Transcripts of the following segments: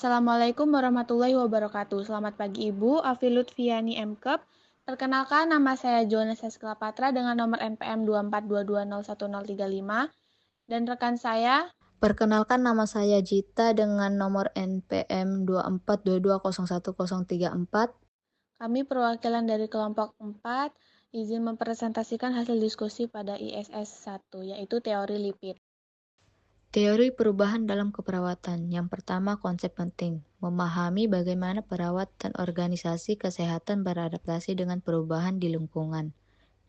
Assalamualaikum warahmatullahi wabarakatuh. Selamat pagi Ibu, Afi Lutfiani MKep. Perkenalkan, nama saya Jonas Esklapatra dengan nomor NPM 242201035 dan rekan saya. Perkenalkan, nama saya Jita dengan nomor NPM 2422011034. Kami perwakilan dari kelompok 4 izin mempresentasikan hasil diskusi pada ISS 1, yaitu teori lipid. Teori perubahan dalam keperawatan. Yang pertama, konsep penting. Memahami bagaimana perawat dan organisasi kesehatan beradaptasi dengan perubahan di lingkungan.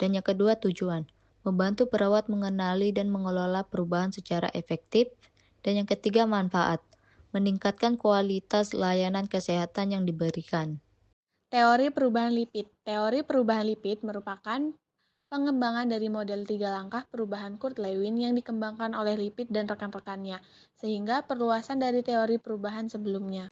Dan yang kedua, tujuan. Membantu perawat mengenali dan mengelola perubahan secara efektif. Dan yang ketiga, manfaat. Meningkatkan kualitas layanan kesehatan yang diberikan. Teori perubahan lipid. Teori perubahan lipid merupakan pengembangan dari model 3 langkah perubahan Kurt-Lewin yang dikembangkan oleh Lipid dan rekan-rekannya, sehingga perluasan dari teori perubahan sebelumnya.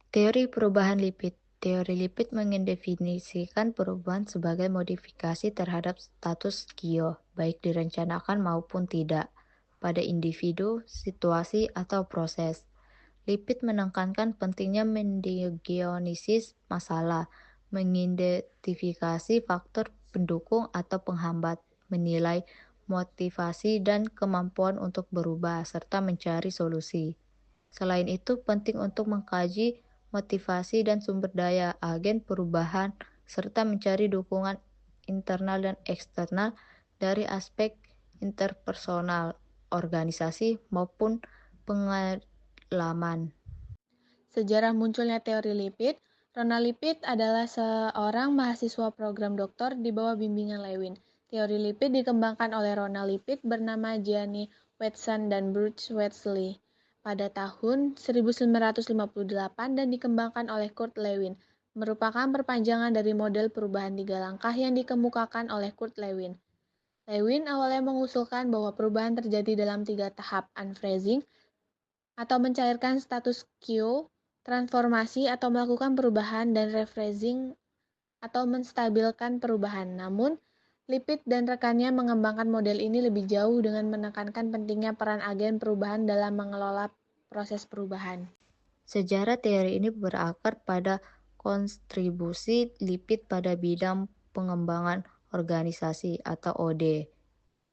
Teori perubahan lipid. Teori lipid mendefinisikan perubahan sebagai modifikasi terhadap status quo, baik direncanakan maupun tidak, pada individu, situasi, atau proses. Lipid menekankan pentingnya mendiagnosis masalah, mengidentifikasi faktor pendukung atau penghambat, menilai motivasi dan kemampuan untuk berubah, serta mencari solusi. Selain itu, penting untuk mengkaji motivasi dan sumber daya agen perubahan, serta mencari dukungan internal dan eksternal dari aspek interpersonal, organisasi, maupun pengalaman. Sejarah munculnya teori lipid. Ronald Lipid adalah seorang mahasiswa program doktor di bawah bimbingan Lewin. Teori lipid dikembangkan oleh Ronald Lipid bernama Gianni Watson dan Bruce Wesley pada tahun 1958 dan dikembangkan oleh Kurt Lewin, merupakan perpanjangan dari model perubahan 3 langkah yang dikemukakan oleh Kurt Lewin. Lewin awalnya mengusulkan bahwa perubahan terjadi dalam 3 tahap: unfreezing atau mencairkan status quo, transformasi atau melakukan perubahan, dan rephrasing atau menstabilkan perubahan. Namun, Lipid dan rekannya mengembangkan model ini lebih jauh dengan menekankan pentingnya peran agen perubahan dalam mengelola proses perubahan. Sejarah teori ini berakar pada kontribusi lipid pada bidang pengembangan organisasi atau OD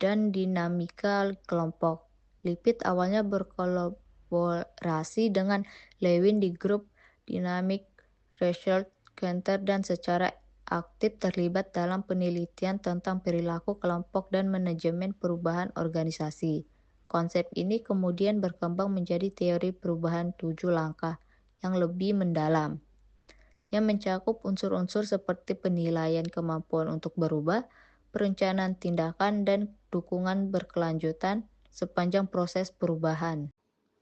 dan dinamika kelompok. Lipid awalnya berkolaborasi dengan Lewin di grup Dynamic Research Center dan secara aktif terlibat dalam penelitian tentang perilaku kelompok dan manajemen perubahan organisasi. Konsep ini kemudian berkembang menjadi teori perubahan 7 langkah yang lebih mendalam, yang mencakup unsur-unsur seperti penilaian kemampuan untuk berubah, perencanaan tindakan, dan dukungan berkelanjutan sepanjang proses perubahan.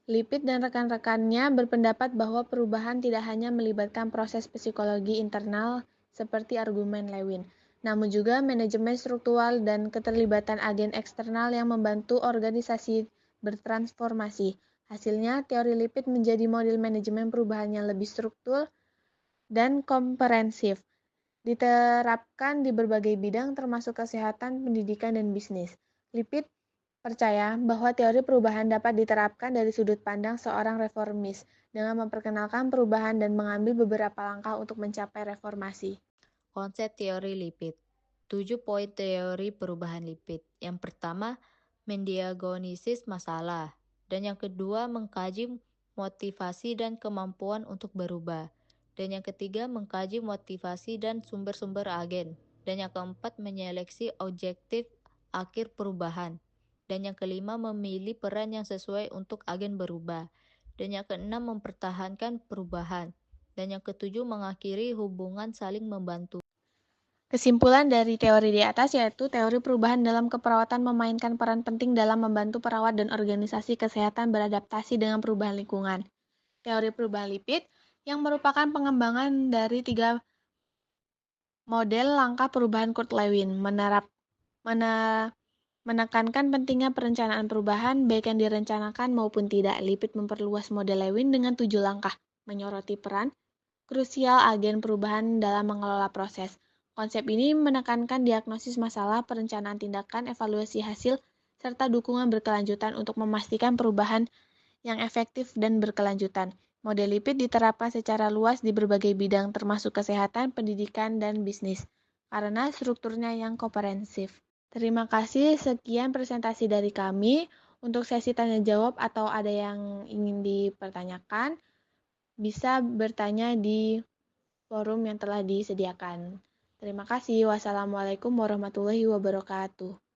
Lipid dan rekan-rekannya berpendapat bahwa perubahan tidak hanya melibatkan proses psikologi internal seperti argumen Lewin, namun juga manajemen struktural dan keterlibatan agen eksternal yang membantu organisasi bertransformasi. Hasilnya, teori lipid menjadi model manajemen perubahan yang lebih struktur dan komprehensif, diterapkan di berbagai bidang termasuk kesehatan, pendidikan, dan bisnis. Lipid percaya bahwa teori perubahan dapat diterapkan dari sudut pandang seorang reformis dengan memperkenalkan perubahan dan mengambil beberapa langkah untuk mencapai reformasi. Konsep teori lipid. 7 poin teori perubahan lipid. Yang pertama, mendiagnosis masalah. Dan yang kedua, mengkaji motivasi dan kemampuan untuk berubah. Dan yang ketiga, mengkaji motivasi dan sumber-sumber agen. Dan yang keempat, menyeleksi objektif akhir perubahan. Dan yang kelima, memilih peran yang sesuai untuk agen berubah. Dan yang keenam, mempertahankan perubahan. Dan yang ketujuh, mengakhiri hubungan saling membantu. Kesimpulan dari teori di atas yaitu teori perubahan dalam keperawatan memainkan peran penting dalam membantu perawat dan organisasi kesehatan beradaptasi dengan perubahan lingkungan. Teori perubahan lipid yang merupakan pengembangan dari 3 model langkah perubahan Kurt Lewin menekankan pentingnya perencanaan perubahan baik yang direncanakan maupun tidak. Lipid memperluas model Lewin dengan 7 langkah, menyoroti peran krusial agen perubahan dalam mengelola proses. Konsep ini menekankan diagnosis masalah, perencanaan tindakan, evaluasi hasil, serta dukungan berkelanjutan untuk memastikan perubahan yang efektif dan berkelanjutan. Model lipid diterapkan secara luas di berbagai bidang termasuk kesehatan, pendidikan, dan bisnis karena strukturnya yang komprehensif. Terima kasih, sekian presentasi dari kami. Untuk sesi tanya jawab atau ada yang ingin dipertanyakan, bisa bertanya di forum yang telah disediakan. Terima kasih. Wassalamualaikum warahmatullahi wabarakatuh.